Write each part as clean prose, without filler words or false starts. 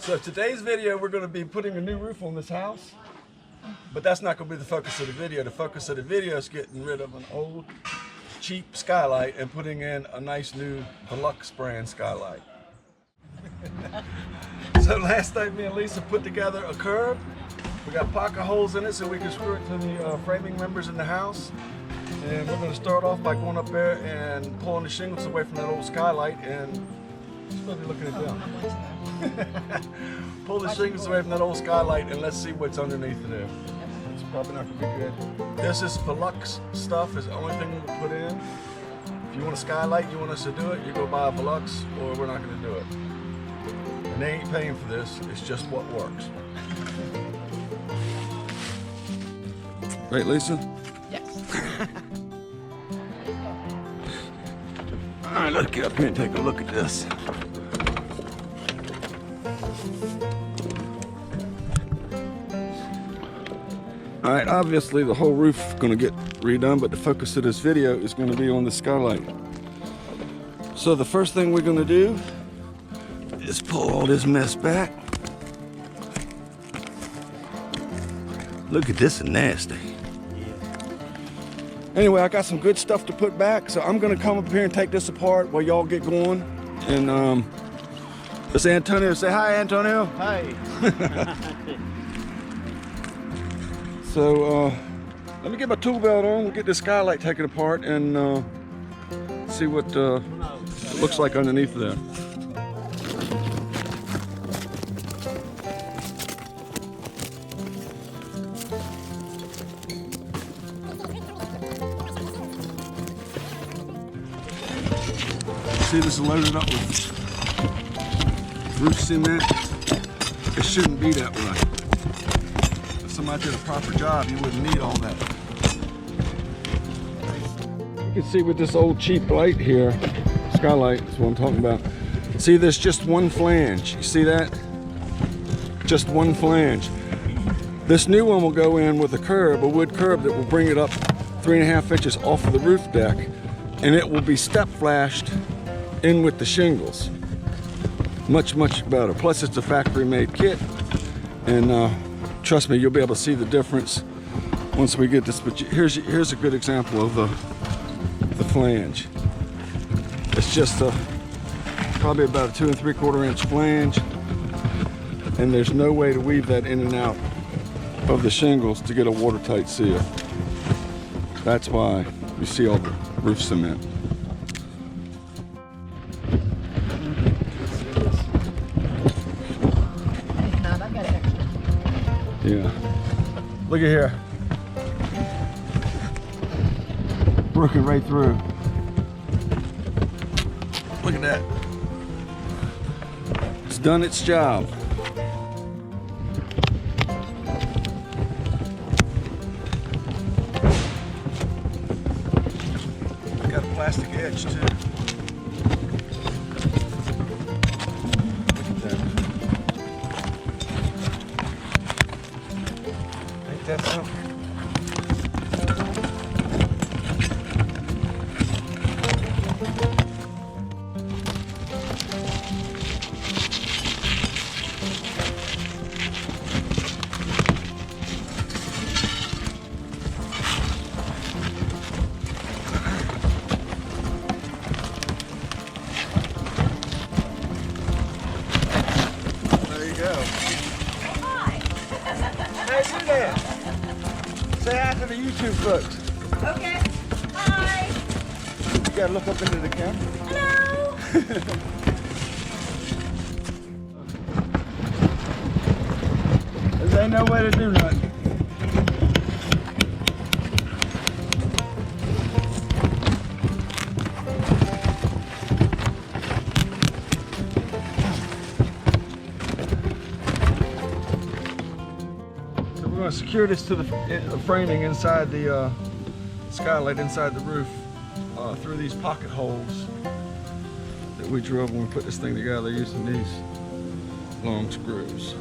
So today's video, we're going to be putting a new roof on this house, but that's not going to be the focus of the video. The focus of the video is getting rid of an old, cheap Skylight and putting in a nice new Velux brand Skylight. So last night, me and Lisa put together a curb. We got pocket holes in it so we can screw it to the framing members in the house. And we're going to start off by going up there and pulling the shingles away from that old Skylight, and she's going to be looking at them. Pull the shingles away from that old Skylight and let's see what's underneath of there. It's probably not going to be good. This is Velux stuff, is the only thing we'll put in. If you want a Skylight, you want us to do it, you go buy a Velux, or we're not going to do it. And they ain't paying for this, it's just what works. Right, Lisa? Yes. Alright, let's get up here and take a look at this. Alright, obviously the whole roof is going to get redone, but the focus of this video is going to be on the Skylight. So the first thing we're going to do is pull all this mess back. Look at this, nasty. Anyway, I got some good stuff to put back, so I'm going to come up here and take this apart while y'all get going. And it's Antonio. Say hi, Antonio. Hi. So let me get my tool belt on. We'll get this Skylight taken apart and see what it looks like underneath there. See, this is loaded up with roof cement. It shouldn't be that way. If somebody did a proper job, you wouldn't need all that. You can see with this old cheap light here, Skylight is what I'm talking about. See, there's just one flange. You see that? Just one flange. This new one will go in with a curb, a wood curb that will bring it up 3.5 inches off of the roof deck, and it will be step flashed in with the shingles. Much better. Plus it's a factory made kit, and trust me, you'll be able to see the difference once we get this. But here's a good example of the flange. It's just probably about a 2 3/4 inch flange, and there's no way to weave that in and out of the shingles to get a watertight seal. That's why you see all the roof cement. Yeah. Look at here. Working right through. Look at that. It's done its job. Got a plastic edge too. Look at that. That's something. There you go. Hi. Hey, you there? Say hi to the YouTube folks. Okay. Hi. You gotta look up into the camera. Hello. There ain't no way to do nothing. So we're going to secure this to the framing inside the Skylight, inside the roof, through these pocket holes that we drilled when we put this thing together using these long screws.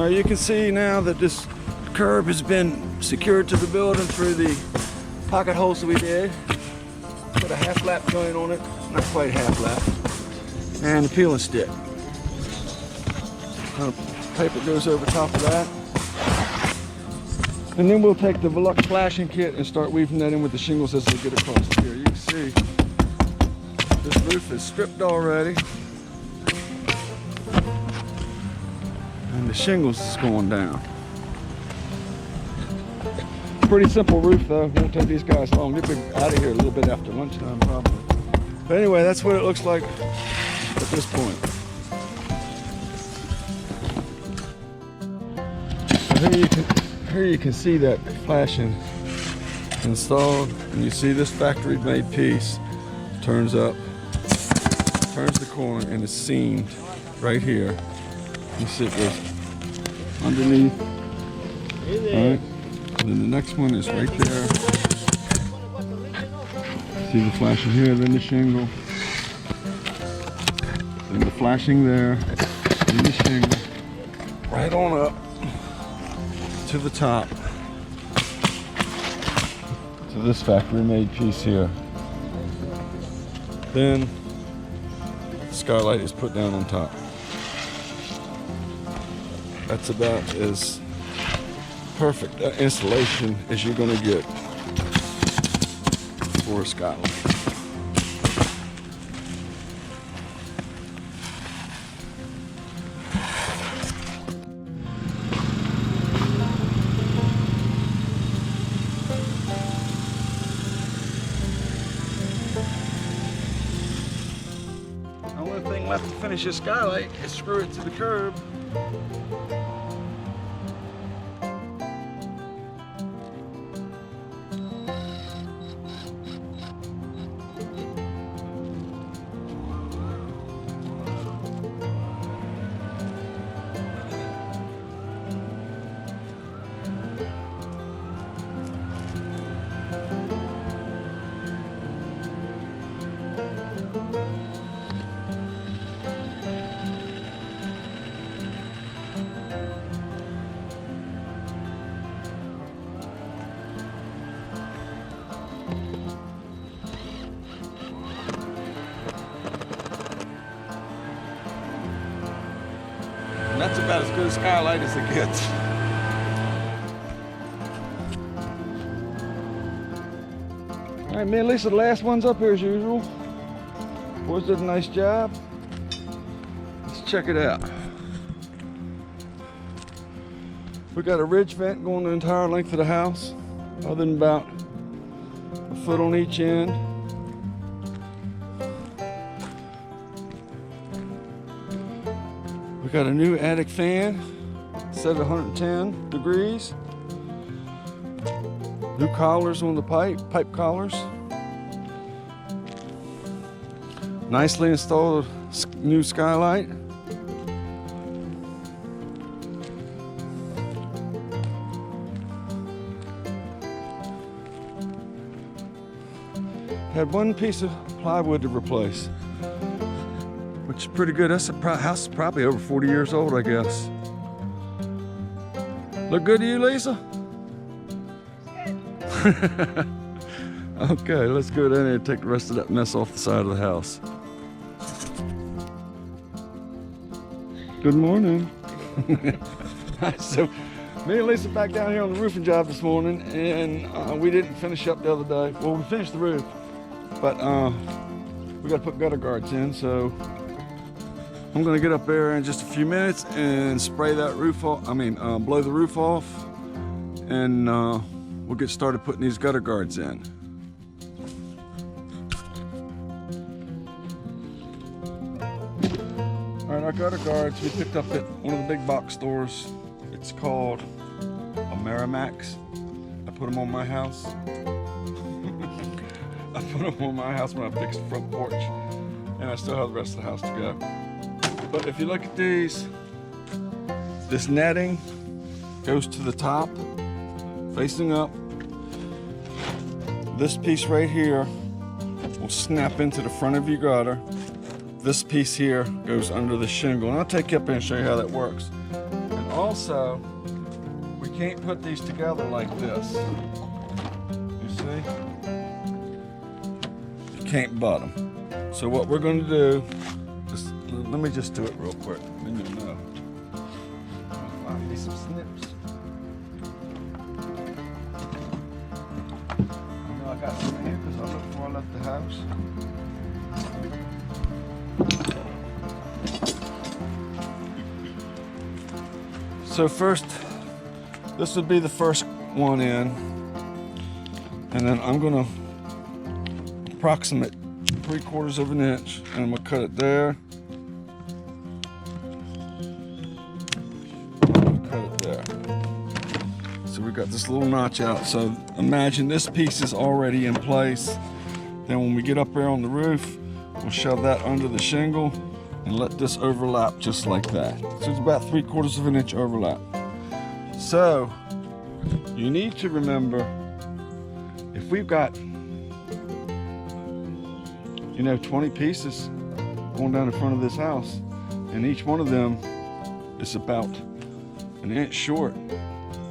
You can see now that this curb has been secured to the building through the pocket holes that we did. Put a half lap joint on it, not quite half lap, and a peeling stick. Paper goes over top of that. And then we'll take the Velux flashing kit and start weaving that in with the shingles as we get across here. You can see this roof is stripped already. And the shingles is going down. Pretty simple roof though, won't take these guys long. They'll be out of here a little bit after lunchtime probably. But anyway, that's what it looks like at this point. Here you can see that flashing installed, and you see this factory made piece turns up, turns the corner, and is seamed right here. You see it goes underneath. Alright. And then the next one is right there. See the flashing here, then the shingle. Then the flashing there, then the shingle. Right on up to the top. To this factory made piece here. Then Skylight is put down on top. That's about as perfect installation as you're going to get for a Skylight. The only thing left to finish this Skylight is screw it to the curb. And that's about as good a Skylight as it gets. All right, me and Lisa, the last one's up here as usual. Boys did a nice job. Let's check it out. We got a ridge vent going the entire length of the house, other than about a foot on each end. We got a new attic fan set at 110 degrees. New collars on the pipe collars. Nicely installed new Skylight. Had one piece of plywood to replace, which is pretty good. That's house is probably over 40 years old, I guess. Look good to you, Lisa? Okay, let's go down there and take the rest of that mess off the side of the house. Good morning. So, me and Lisa back down here on the roofing job this morning, and we didn't finish up the other day. Well, we finished the roof, but we got to put gutter guards in, so I'm gonna get up there in just a few minutes and spray that roof off, blow the roof off, and we'll get started putting these gutter guards in. All right, our gutter guards we picked up at one of the big box stores. It's called a Merrimax. I put them on my house. I put them on my house when I fixed the front porch, and I still have the rest of the house to go. But if you look at these, this netting goes to the top, facing up. This piece right here will snap into the front of your gutter. This piece here goes under the shingle. And I'll take you up there and show you how that works. And also, we can't put these together like this. You see? You can't butt them. So what we're going to do, let me just do it real quick, then you'll know. Find me some snips. I know I got some here because I looked before I left the house. So first, this would be the first one in, and then I'm going to approximate 3/4 of an inch, and I'm going to cut it there. Cut it there. So we got this little notch out. So imagine this piece is already in place. Then when we get up there on the roof, we'll shove that under the shingle and let this overlap just like that. So it's about 3/4 of an inch overlap. So you need to remember, if we've got 20 pieces going down the front of this house, and each one of them is about an inch short,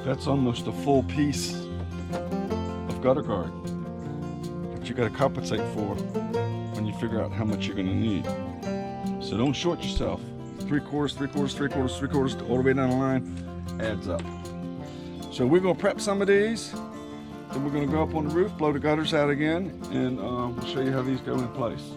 that's almost a full piece of gutter guard that you got to compensate for when you figure out how much you're going to need. So don't short yourself. 3/4, 3/4, 3/4, 3/4, all the way down the line adds up. So we're going to prep some of these. Then we're going to go up on the roof, blow the gutters out again, and we'll show you how these go in place.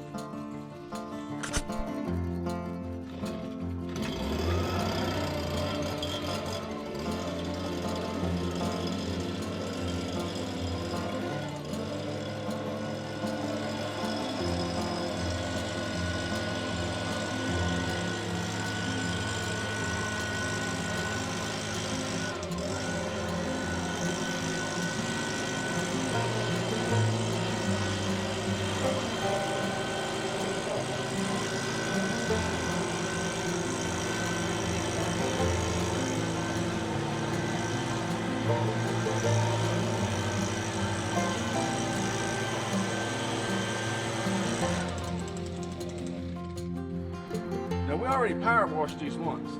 Now we already power washed these once.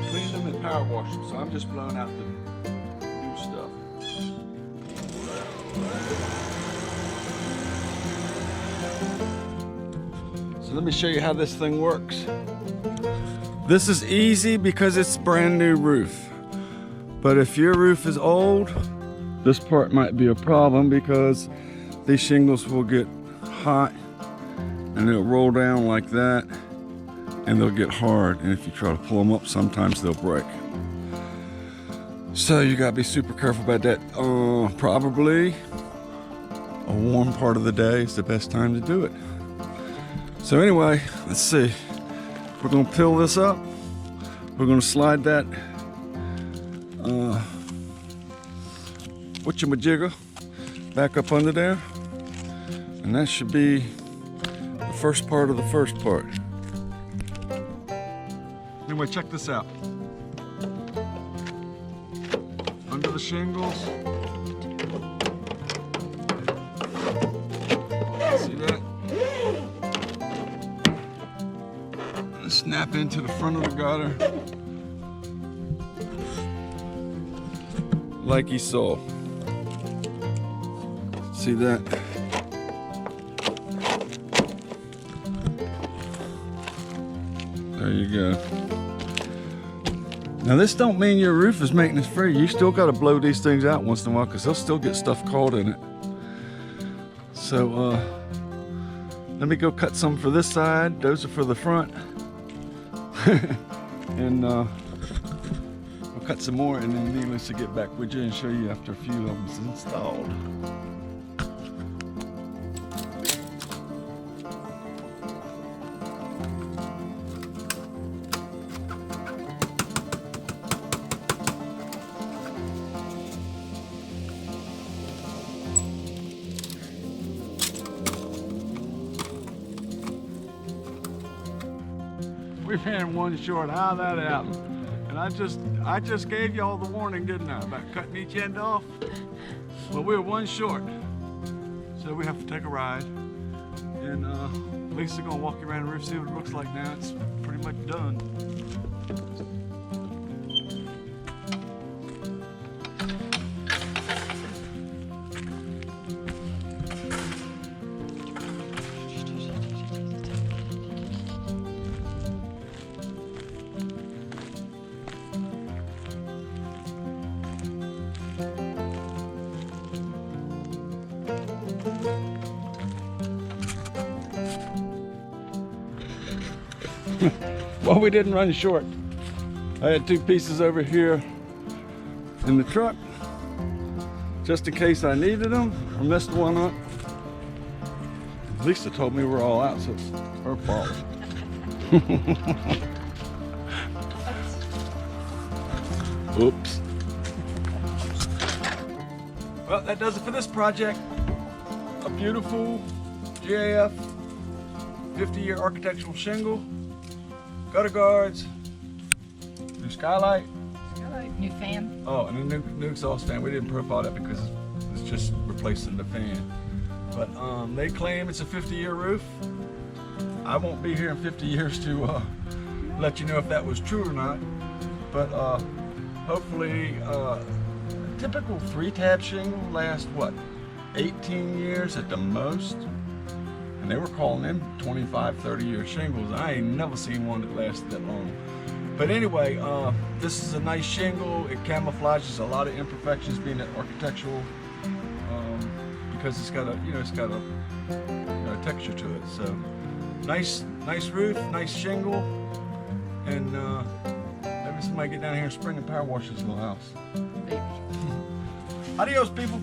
Cleaned them and power washed them, so I'm just blowing out the new stuff. So let me show you how this thing works. This is easy because it's brand new roof. But if your roof is old, this part might be a problem because these shingles will get hot and they'll roll down like that and they'll get hard. And if you try to pull them up, sometimes they'll break. So you gotta be super careful about that. Probably a warm part of the day is the best time to do it. So anyway, let's see. We're gonna peel this up. We're gonna slide that whatchamajigger back up under there, and that should be the first part of the first part. Anyway, check this out. Under the shingles, see that? And snap into the front of the gutter like you saw. See that? There you go. Now this don't mean your roof is maintenance free. You still got to blow these things out once in a while because they'll still get stuff caught in it. So let me go cut some for this side. Those are for the front. And I'll cut some more, and then needless to get back with you and show you after a few of them is installed. We ran one short. How that happened? And I just gave you all the warning, didn't I, about cutting each end off? Well, we're one short, so we have to take a ride. And Lisa's gonna walk you around the roof, see what it looks like now. It's pretty much done. Well, we didn't run short. I had 2 pieces over here in the truck, just in case I needed them or messed one up. Lisa told me we're all out, so it's her fault. Oops. Well, that does it for this project. A beautiful GAF 50-year architectural shingle, gutter guards, new skylight. New fan. Oh, and a new exhaust fan. We didn't profile that because it's just replacing the fan. But they claim it's a 50-year roof. I won't be here in 50 years to let you know if that was true or not. But hopefully, a typical 3-tab shingle lasts, what, 18 years at the most? And they were calling them 25, 30-year shingles. I ain't never seen one that lasted that long. But anyway, this is a nice shingle. It camouflages a lot of imperfections being an architectural, because it's got a, it's got a texture to it. So nice roof, nice shingle, and maybe somebody get down here and spring and power wash this little house. Adios, people.